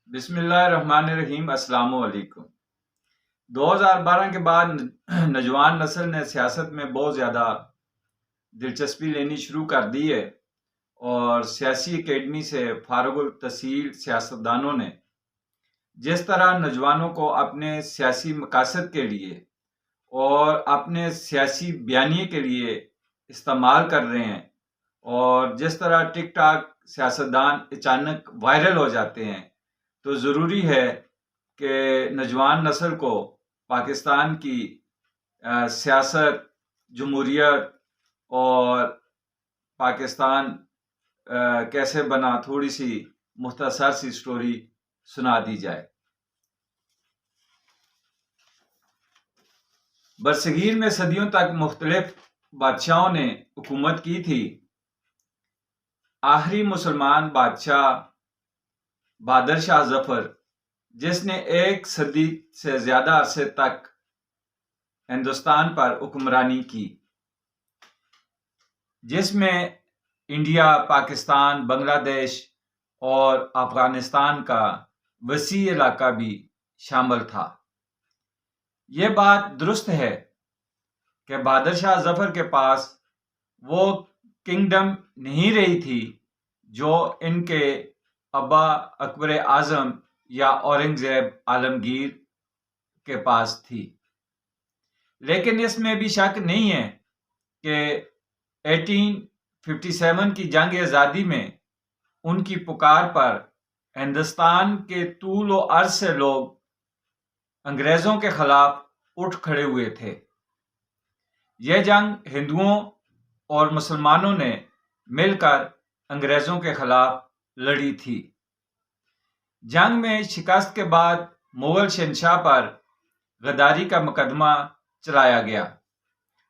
بسم اللہ الرحمن الرحیم۔ السلام علیکم۔ 2012 کے بعد نوجوان نسل نے سیاست میں بہت زیادہ دلچسپی لینی شروع کر دی ہے اور سیاسی اکیڈمی سے فارغ التحصیل سیاستدانوں نے جس طرح نوجوانوں کو اپنے سیاسی مقاصد کے لیے اور اپنے سیاسی بیانیے کے لیے استعمال کر رہے ہیں اور جس طرح ٹک ٹاک سیاستدان اچانک وائرل ہو جاتے ہیں، تو ضروری ہے کہ نوجوان نسل کو پاکستان کی سیاست، جمہوریت اور پاکستان کیسے بنا تھوڑی سی مختصر سی سٹوری سنا دی جائے۔ برصغیر میں صدیوں تک مختلف بادشاہوں نے حکومت کی تھی۔ آخری مسلمان بادشاہ بہادر شاہ ظفر، جس نے 1 صدی سے زیادہ عرصے تک ہندوستان پر حکمرانی کی، جس میں انڈیا، پاکستان، بنگلہ دیش اور افغانستان کا وسیع علاقہ بھی شامل تھا۔ یہ بات درست ہے کہ بہادر شاہ ظفر کے پاس وہ کنگڈم نہیں رہی تھی جو ان کے ابا اکبر اعظم یا اورنگزیب عالمگیر کے پاس تھی، لیکن اس میں بھی شک نہیں ہے کہ 1857 کی جنگ آزادی میں ان کی پکار پر ہندوستان کے طول و عرض سے لوگ انگریزوں کے خلاف اٹھ کھڑے ہوئے تھے۔ یہ جنگ ہندوؤں اور مسلمانوں نے مل کر انگریزوں کے خلاف لڑی تھی۔ جنگ میں شکست کے بعد مغل شہنشاہ پر غداری کا مقدمہ چلایا گیا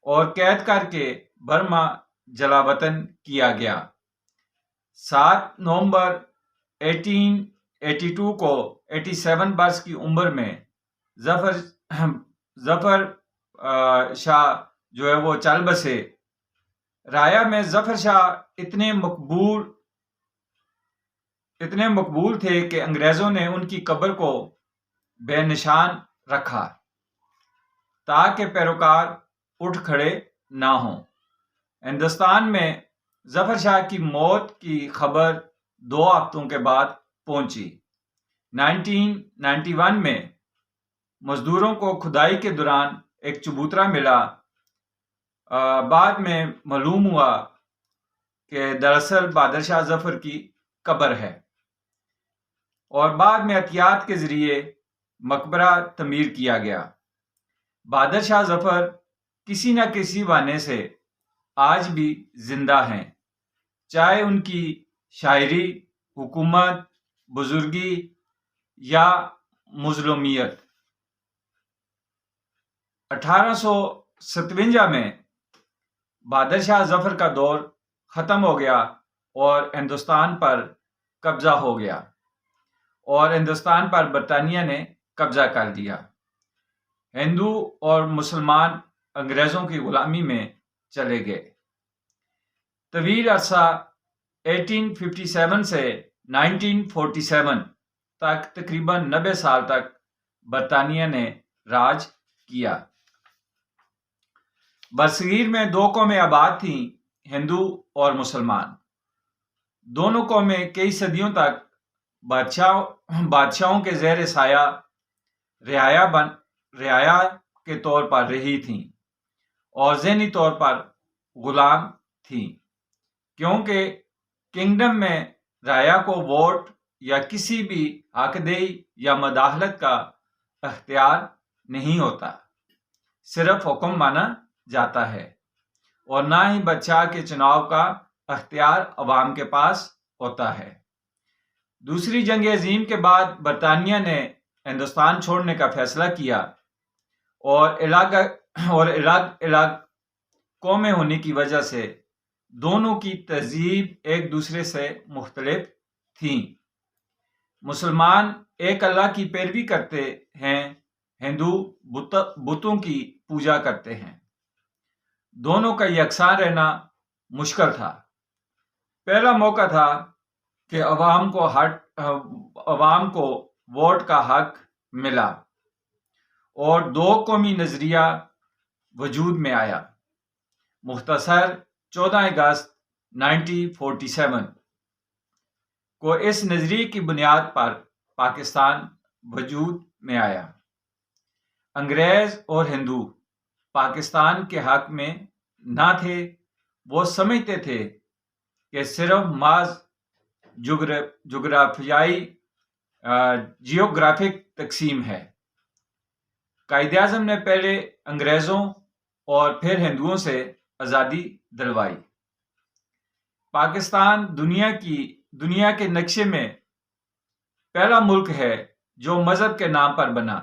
اور قید کر کے برما جلا وطن کیا گیا۔ 7 نومبر 1882 کو 87 برس کی عمر میں ظفر شاہ جو ہے وہ چل بسے۔ رایا میں ظفر شاہ اتنے مقبول تھے کہ انگریزوں نے ان کی قبر کو بے نشان رکھا تاکہ پیروکار اٹھ کھڑے نہ ہوں۔ ہندوستان میں ظفر شاہ کی موت کی خبر 2 ہفتوں کے بعد پہنچی۔ 1991 میں مزدوروں کو کھدائی کے دوران ایک چبوترا ملا۔ بعد میں معلوم ہوا کہ دراصل بہادر شاہ ظفر کی قبر ہے، اور بعد میں احتیاط کے ذریعے مقبرہ تعمیر کیا گیا۔ بہادر شاہ ظفر کسی نہ کسی بہانے سے آج بھی زندہ ہیں، چاہے ان کی شاعری، حکومت، بزرگی یا مظلومیت۔ 1857 میں بہادر شاہ ظفر کا دور ختم ہو گیا اور ہندوستان پر قبضہ ہو گیا، اور ہندوستان پر برطانیہ نے قبضہ کر لیا۔ ہندو اور مسلمان انگریزوں کی غلامی میں چلے گئے۔ طویل عرصہ 1857 سے 1947 تک تقریباً 90 سال تک برطانیہ نے راج کیا۔ برصغیر میں 2 قومیں آباد تھیں، ہندو اور مسلمان۔ دونوں قومیں کئی صدیوں تک بادشاہوں کے زیر سایہ رعایا کے طور پر رہی تھیں اور ذہنی طور پر غلام تھیں، کیونکہ کنگڈم میں رعایا کو ووٹ یا کسی بھی حق دہی یا مداخلت کا اختیار نہیں ہوتا، صرف حکم مانا جاتا ہے، اور نہ ہی بادشاہ کے چناؤ کا اختیار عوام کے پاس ہوتا ہے۔ دوسری جنگ عظیم کے بعد برطانیہ نے ہندوستان چھوڑنے کا فیصلہ کیا، اور الگ قومیں ہونے کی وجہ سے دونوں کی تہذیب ایک دوسرے سے مختلف تھیں۔ مسلمان ایک اللہ کی پیروی کرتے ہیں، ہندو بتوں کی پوجا کرتے ہیں۔ دونوں کا یکساں رہنا مشکل تھا۔ پہلا موقع تھا کہ عوام کو ووٹ کا حق ملا اور دو قومی نظریہ وجود میں آیا۔ مختصر 14 اگست 1947 کو اس نظریے کی بنیاد پر پاکستان وجود میں آیا۔ انگریز اور ہندو پاکستان کے حق میں نہ تھے، وہ سمجھتے تھے کہ صرف محض جیوگرافک تقسیم ہے۔ قائد اعظم نے پہلے انگریزوں اور پھر ہندوؤں سے آزادی دلوائی۔ پاکستان دنیا کے نقشے میں پہلا ملک ہے جو مذہب کے نام پر بنا،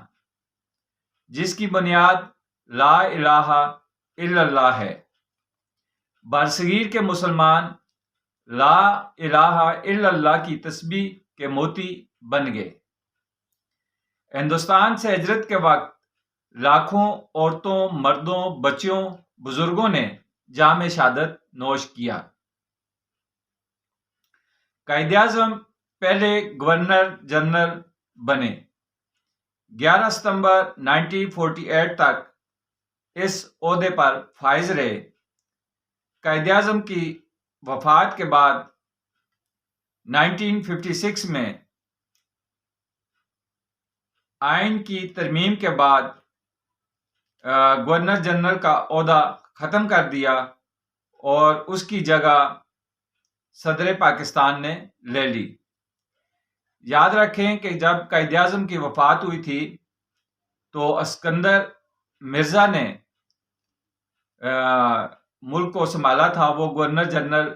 جس کی بنیاد لا الہ الا اللہ ہے۔ برصغیر کے مسلمان لا الہ الا اللہ کی تسبیح کے موتی بن گئے۔ ہندوستان سے ہجرت کے وقت لاکھوں عورتوں، مردوں، بچوں، بزرگوں نے جام شہادت نوش کیا۔ قائد اعظم پہلے گورنر جنرل بنے۔ 11 ستمبر 1948 تک اس عہدے پر فائز رہے۔ قائد اعظم کی وفات کے بعد 1956 میں آئین کی ترمیم کے بعد گورنر جنرل کا عہدہ ختم کر دیا اور اس کی جگہ صدر پاکستان نے لے لی۔ یاد رکھیں کہ جب قائد اعظم کی وفات ہوئی تھی تو اسکندر مرزا نے ملک کو سنبھالا تھا، وہ گورنر جنرل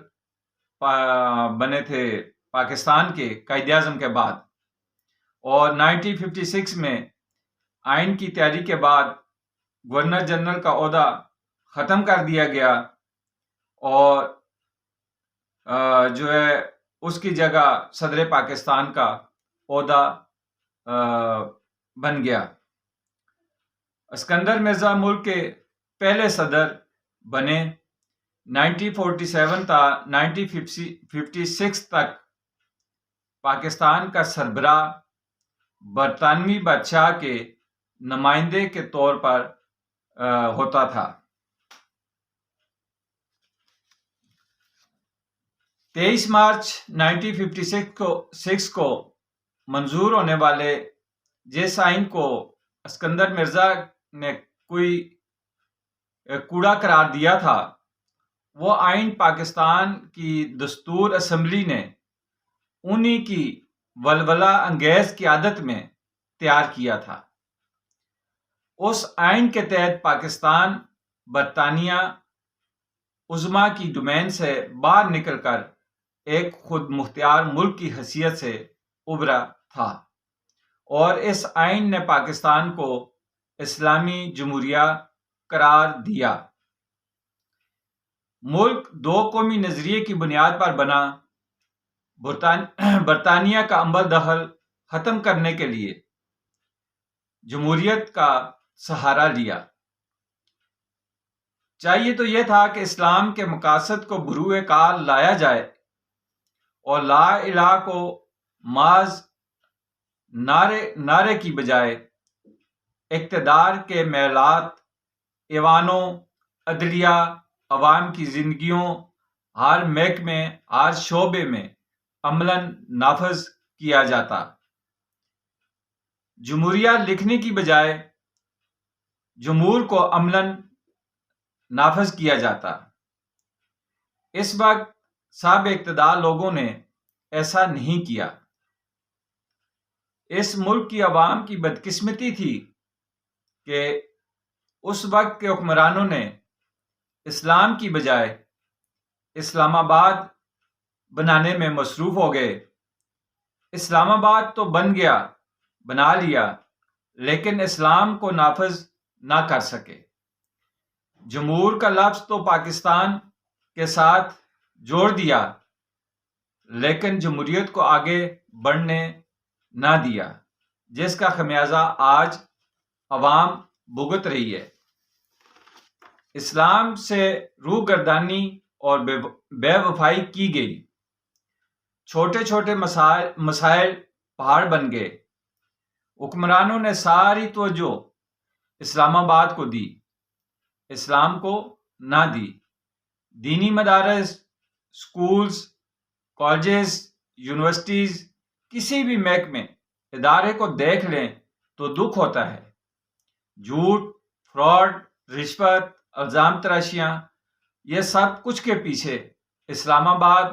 بنے تھے پاکستان کے قائد اعظم کے بعد، اور 1956 میں آئین کی تیاری کے بعد گورنر جنرل کا عہدہ ختم کر دیا گیا اور جو ہے اس کی جگہ صدر پاکستان کا عہدہ بن گیا۔ اسکندر مرزا ملک کے پہلے صدر بنے۔ 1947 تا 1956 تک پاکستان کا سربراہ برطانوی بادشاہ کے نمائندے کے طور پر ہوتا تھا۔ 23 مارچ 1956 کو منظور ہونے والے جس آئین کو اسکندر مرزا نے کوئی کوڑا قرار دیا تھا، وہ آئین پاکستان کی دستور اسمبلی نے انہی کی ولولہ انگیز قیادت میں تیار کیا تھا۔ اس آئین کے تحت پاکستان برطانیہ عظمیٰ کی ڈومین سے باہر نکل کر ایک خود مختار ملک کی حیثیت سے ابھرا تھا، اور اس آئین نے پاکستان کو اسلامی جمہوریہ قرار دیا۔ ملک دو قومی نظریے کی بنیاد پر بنا۔ برطانیہ کا عمل دخل ختم کرنے کے لیے جمہوریت کا سہارا لیا۔ چاہیے تو یہ تھا کہ اسلام کے مقاصد کو بروئے کار لایا جائے اور لا الہ کو محض نعرے کی بجائے اقتدار کے میلات، ایوانوں، عدلیہ، عوام کی زندگیوں، ہر محکمے، ہر شعبے میں عملاً نافذ کیا جاتا۔ جمہوریہ لکھنے کی بجائے جمہور کو عملاً نافذ کیا جاتا۔ اس وقت صاحب اقتدار لوگوں نے ایسا نہیں کیا۔ اس ملک کی عوام کی بدقسمتی تھی کہ اس وقت کے حکمرانوں نے اسلام کی بجائے اسلام آباد بنانے میں مصروف ہو گئے۔ اسلام آباد تو بنا لیا، لیکن اسلام کو نافذ نہ کر سکے۔ جمہور کا لفظ تو پاکستان کے ساتھ جوڑ دیا، لیکن جمہوریت کو آگے بڑھنے نہ دیا، جس کا خمیازہ آج عوام بھگت رہی ہے۔ اسلام سے روگردانی اور بے وفائی کی گئی۔ چھوٹے چھوٹے مسائل پہاڑ بن گئے۔ حکمرانوں نے ساری توجہ اسلام آباد کو دی، اسلام کو نہ دی۔ دینی مدارس، سکولز، کالجز، یونیورسٹیز، کسی بھی محکمے ادارے کو دیکھ لیں تو دکھ ہوتا ہے۔ جھوٹ، فراڈ، رشوت، الزام تراشیاں، یہ سب کچھ کے پیچھے اسلام آباد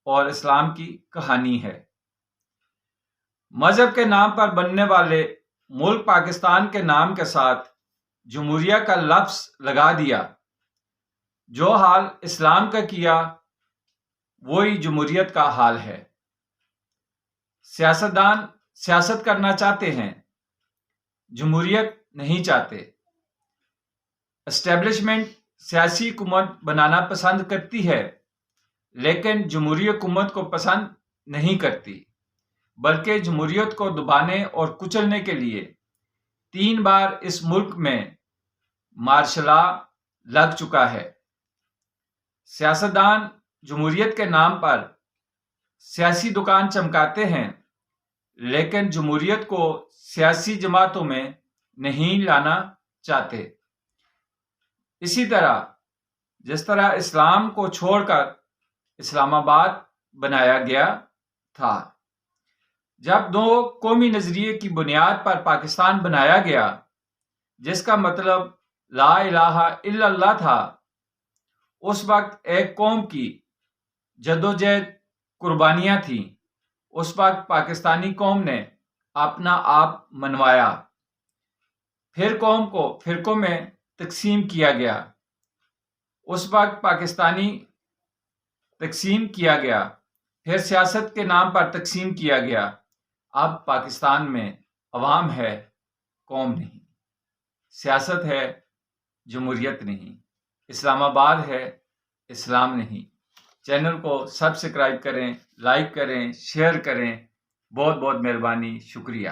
اور اسلام کی کہانی ہے۔ مذہب کے نام پر بننے والے ملک پاکستان کے نام کے ساتھ جمہوریہ کا لفظ لگا دیا۔ جو حال اسلام کا کیا وہی جمہوریت کا حال ہے۔ سیاستدان سیاست کرنا چاہتے ہیں، جمہوریت نہیں چاہتے۔ اسٹیبلشمنٹ سیاسی حکومت بنانا پسند کرتی ہے لیکن جمہوری حکومت کو پسند نہیں کرتی، بلکہ جمہوریت کو دبانے اور کچلنے کے لیے 3 بار اس ملک میں مارشل لا لگ چکا ہے۔ سیاستدان جمہوریت کے نام پر سیاسی دکان چمکاتے ہیں لیکن جمہوریت کو سیاسی جماعتوں میں نہیں لانا چاہتے۔ اسی طرح جس طرح اسلام کو چھوڑ کر اسلام آباد بنایا گیا تھا۔ جب 2 قومی نظریے کی بنیاد پر پاکستان بنایا گیا، جس کا مطلب لا الہ الا اللہ تھا، اس وقت ایک قوم کی جدوجہد قربانیاں تھیں۔ اس وقت پاکستانی قوم نے اپنا آپ منوایا، پھر قوم کو فرقوں میں تقسیم کیا گیا۔ اس وقت پاکستانی تقسیم کیا گیا، پھر سیاست کے نام پر تقسیم کیا گیا۔ اب پاکستان میں عوام ہے، قوم نہیں، سیاست ہے، جمہوریت نہیں، اسلام آباد ہے، اسلام نہیں۔ چینل کو سبسکرائب کریں، لائک کریں، شیئر کریں۔ بہت بہت مہربانی، شکریہ۔